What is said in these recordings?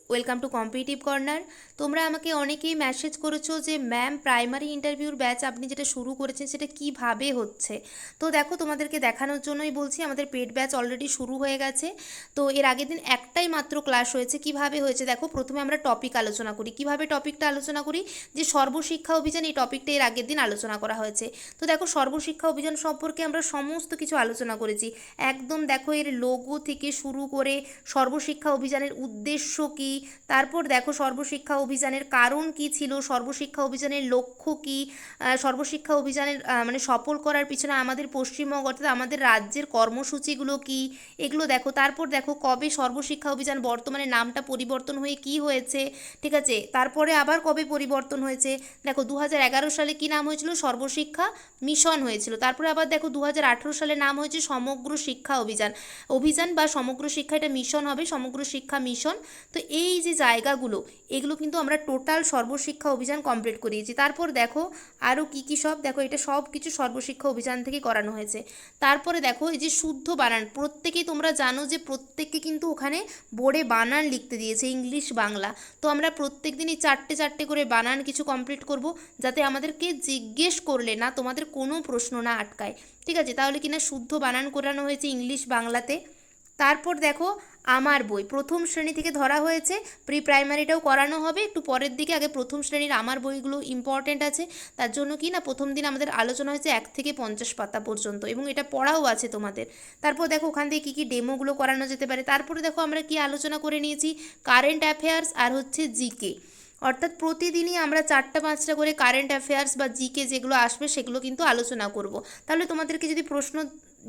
Welcome to competitive corner. তোমরা আমাকে অনেকেই মেসেজ করেছো যে ম্যাম প্রাইমারি ইন্টারভিউর ব্যাচ আপনি যেটা শুরু করেছেন সেটা কিভাবে হচ্ছে। তো দেখো, তোমাদেরকে দেখানোর জন্যই বলছি, আমাদের পেড ব্যাচ অলরেডি শুরু হয়ে গেছে। তো এর আগের দিন একটাই মাত্র ক্লাস হয়েছে। কিভাবে হয়েছে দেখো, প্রথমে আমরা টপিক আলোচনা করি। কিভাবে টপিকটা আলোচনা করি, যে সর্বশিক্ষা অভিযান, এই টপিকটা এর আগের দিন আলোচনা করা হয়েছে। তো দেখো, সর্বশিক্ষা অভিযান সম্পর্কে আমরা সমস্ত কিছু আলোচনা করেছি। একদম দেখো, এর লোগো থেকে শুরু করে সর্বশিক্ষা অভিযানের উদ্দেশ্য কী, তারপর দেখো সর্বশিক্ষা অভিযানের কারণ কি ছিল, সর্বশিক্ষা অভিযানের লক্ষ্য কী, সর্বশিক্ষা অভিযানের মানে সফল করার পিছনে আমাদের পশ্চিমবঙ্গ অর্থাৎ আমাদের রাজ্যের কর্মসূচিগুলো কী, এগুলো দেখো। তারপর দেখো কবে সর্বশিক্ষা অভিযান বর্তমানে নামটা পরিবর্তন হয়ে কি হয়েছে, ঠিক আছে, তারপরে আবার কবে পরিবর্তন হয়েছে। দেখো 2011 সালে কি নাম হয়েছিল, সর্বশিক্ষা মিশন হয়েছিল। তারপরে আবার দেখো 2018 সালে নাম হয়েছে সমগ্র শিক্ষা অভিযান। অভিযান বা সমগ্র শিক্ষা, এটা মিশন হবে, সমগ্র শিক্ষা মিশন। তো এই যে জায়গাগুলো, এগুলো কিন্তু আমরা টোটাল সর্বশিক্ষা অভিযান কমপ্লিট করিয়েছি। তারপর দেখো আরও কী কী সব, দেখো এটা সব কিছু সর্বশিক্ষা অভিযান থেকে করানো হয়েছে। তারপরে দেখো এই যে শুদ্ধ বানান, প্রত্যেকেই তোমরা জানো যে প্রত্যেককে কিন্তু ওখানে বোর্ডে বানান লিখতে দিয়েছে, ইংলিশ বাংলা। তো আমরা প্রত্যেক দিনই চারটে চারটে করে বানান কিছু কমপ্লিট করব, যাতে আমাদেরকে জিজ্ঞেস করলে না তোমাদের কোনো প্রশ্ন না আটকায়, ঠিক আছে। তাহলে কিনা শুদ্ধ বানান করানো হয়েছে ইংলিশ বাংলাতে। তারপর দেখো আমার বই প্রথম শ্রেণী থেকে ধরা হয়েছে, প্রি প্রাইমারিটাও করানো হবে একটু পরের দিকে। আগে প্রথম শ্রেণীর আমার বইগুলো ইম্পর্টেন্ট আছে, তার জন্য কি না প্রথম দিন আমাদের আলোচনা হয়েছে 1 থেকে 50 পাতা পর্যন্ত, এবং এটা পড়াও আছে তোমাদের। তারপর দেখো ওখান থেকে কী কী ডেমোগুলো করানো যেতে পারে। তারপরে দেখো আমরা কি আলোচনা করে নিয়েছি, কারেন্ট অ্যাফেয়ার্স আর হচ্ছে জিকে। অর্থাৎ প্রতিদিনই আমরা 4টা 5টা করে কারেন্ট অ্যাফেয়ার্স বা জিকে যেগুলো আসবে সেগুলো কিন্তু আলোচনা করব। তাহলে তোমাদেরকে যদি প্রশ্ন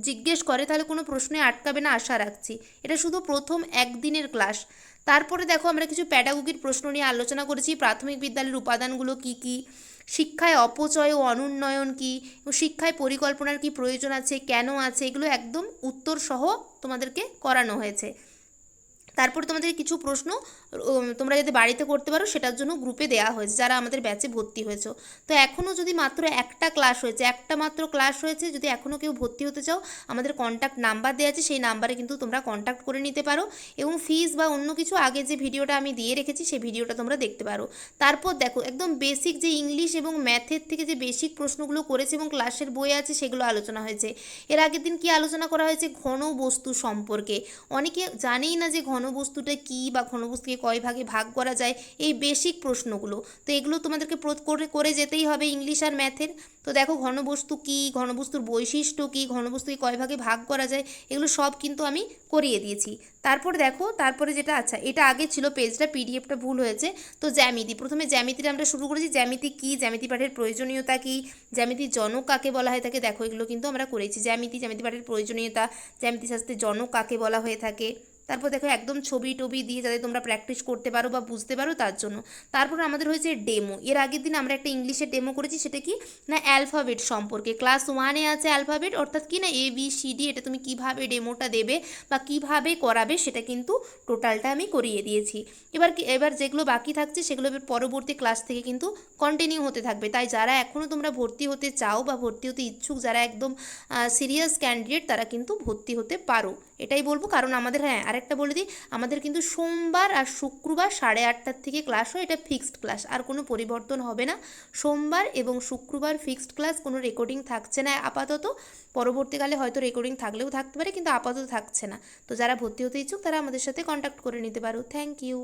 জিজ্ঞেস করে তাহলে কোনো প্রশ্নে আটকাবে না, আশা রাখছি। এটা শুধু প্রথম একদিনের ক্লাস। তারপরে দেখো আমরা কিছু প্যাডাগোগির প্রশ্ন নিয়ে আলোচনা করেছি। প্রাথমিক বিদ্যালয়ের উপাদানগুলো কী কী, শিক্ষায় অপচয় ও অনুন্নয়ন কী, শিক্ষায় পরিকল্পনার কী প্রয়োজন আছে, কেন আছে, এগুলো একদম উত্তর সহ তোমাদেরকে করানো হয়েছে। তারপর তোমাদের কিছু প্রশ্ন তোমরা যদি বাড়িতে করতে পারো সেটার জন্য গ্রুপে দেওয়া হয়েছে, যারা আমাদের ব্যাচে ভর্তি হয়েছে। তো এখনও যদি মাত্র একটা ক্লাস হয়েছে, একটা মাত্র ক্লাস হয়েছে, যদি এখনও কেউ ভর্তি হতে চাও, আমাদের কন্ট্যাক্ট নাম্বার দেওয়া আছে, সেই নাম্বারে কিন্তু তোমরা কন্ট্যাক্ট করে নিতে পারো। এবং ফিস বা অন্য কিছু আগে যে ভিডিওটা আমি দিয়ে রেখেছি সেই ভিডিওটা তোমরা দেখতে পারো। তারপর দেখো একদম বেসিক যে ইংলিশ এবং ম্যাথের থেকে যে বেসিক প্রশ্নগুলো করেছে এবং ক্লাসের বই আছে সেগুলো আলোচনা হয়েছে। এর আগের দিন কি আলোচনা করা হয়েছে, ঘনবস্তু সম্পর্কে। অনেকে জানেই না যে ঘনবস্তুটা কী বা ঘনবস্তুকে কয় ভাগে ভাগ করা যায়, এই বেসিক প্রশ্নগুলো। তো এগুলো তোমাদেরকে করে যেতেই হবে ইংলিশ আর ম্যাথের। তো দেখো ঘনবস্তু কী, ঘনবস্তুর বৈশিষ্ট্য কী, ঘনবস্তুকে কয় ভাগে ভাগ করা যায়, এগুলো সব কিন্তু আমি করিয়ে দিয়েছি। তারপর দেখো, তারপরে যেটা, আচ্ছা এটা আগে ছিল পেজটা, পিডিএফটা ভুল হয়েছে। তো জ্যামিতি, প্রথমে জ্যামিতিটা আমরা শুরু করেছি। জ্যামিতি কী, জ্যামিতি পাঠের প্রয়োজনীয়তা কী, জ্যামিতির জনক কাকে বলা হয়ে থাকে, দেখো এগুলো কিন্তু আমরা করেছি। জ্যামিতি পাঠের প্রয়োজনীয়তা, জ্যামিতি শাস্ত্রের জনক কাকে বলা হয়ে থাকে। তারপর দেখো একদম ছবি টবি দিয়ে যাতে তোমরা প্র্যাকটিস করতে পারো বা বুঝতে পারো তার জন্য। তারপর আমাদের হয়েছে ডেমো। এর আগের দিন আমরা একটা ইংলিশের ডেমো করেছি, সেটা কি না অ্যালফাবেট সম্পর্কে। ক্লাস 1-এ আছে অ্যালফাবেট, অর্থাৎ কি না ABCD, এটা তুমি কিভাবে ডেমোটা দেবে বা কিভাবে করাবে সেটা কিন্তু টোটালটা আমি করিয়ে দিয়েছি। এবার যেগুলো বাকি থাকছে সেগুলো এবার পরবর্তী ক্লাস থেকে কিন্তু কন্টিনিউ হতে থাকবে। তাই যারা এখনও তোমরা ভর্তি হতে চাও বা ভর্তি হতে ইচ্ছুক, যারা একদম সিরিয়াস ক্যান্ডিডেট, তারা কিন্তু ভর্তি হতে পারো, এটাই বলবো। কারণ আমাদের, হ্যাঁ আরেকটা বলে দিই, আমাদের কিন্তু সোমবার আর শুক্রবার 8:30 থেকে ক্লাস হয়, এটা ফিক্সড ক্লাস, আর কোনো পরিবর্তন হবে না। সোমবার এবং শুক্রবার ফিক্সড ক্লাস, কোনো রেকর্ডিং থাকছে না আপাতত। পরবর্তীকালে হয়তো রেকর্ডিং থাকলেও থাকতে পারে, কিন্তু আপাতত থাকছে না। তো যারা ভর্তি হতে ইচ্ছুক তারা আমাদের সাথে কন্ট্যাক্ট করে নিতে পারো। Thank you.